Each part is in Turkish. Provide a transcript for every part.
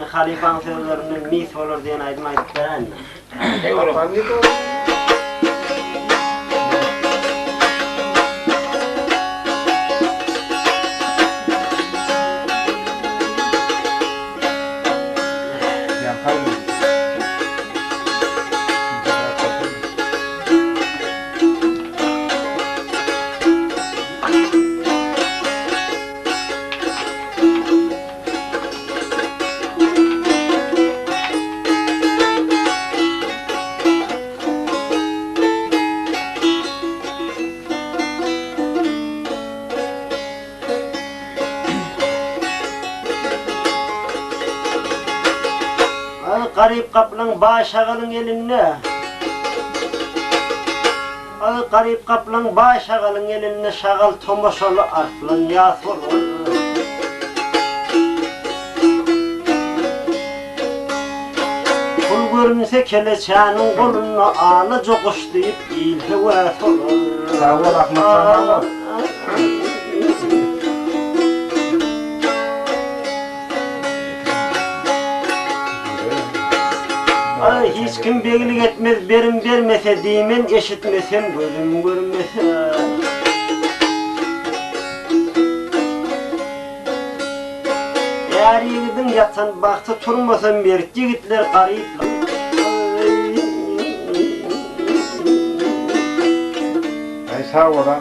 Halifan sözlerinin mis olur diyen aydınlaydık veren mi? Garip kaplan başağılın eline. Ay garip kaplan başağılın eline şağal tomoşolu artlan yas olur. Kul görünse keleçanın kolunu ağla cokuş deyip ilhe vat olur. Sağ ol Ahmet sağ ol. Ay hiç kim begilik etmez berim vermese diyimin eşitmesem gözüm görmese. Eğer yigidin yatsan baktı turmasan bir yigitler garip. Ay sağ ol da.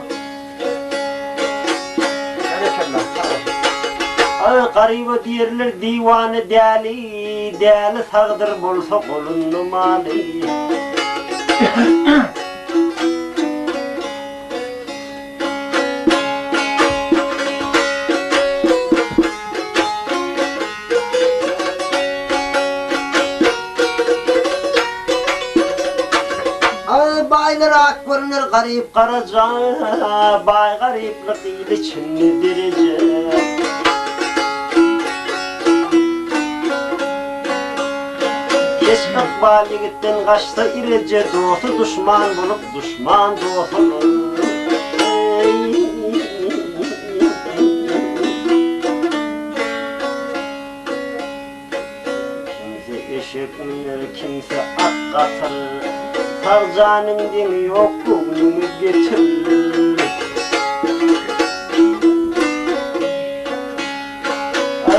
Ay garibe diyerler divane deli. Deli sağdır bolsa kolunu mali. Ay baylar ak görünür garip karaca. Bay gariplik ili çinli derece. İkbal yigitten kaçta irece dostu düşman bulup düşman dost olur. Kimse eşek miner, kimse at katır. Sarcanın dini yok bugünü getirir.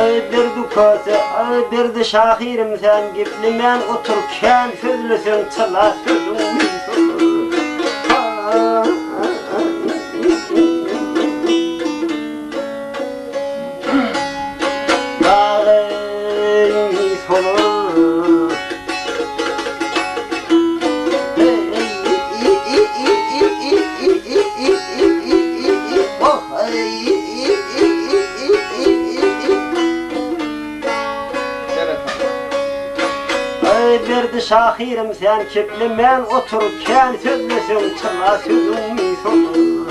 Ay derdi köse, ay derdi şahirim sen gipli men oturken sözlüsün çıla sözüm mis olur. Dağın mis olur. Derdi şahirim sen kipli men otururken sözlüsün çıla sözüm mis olur.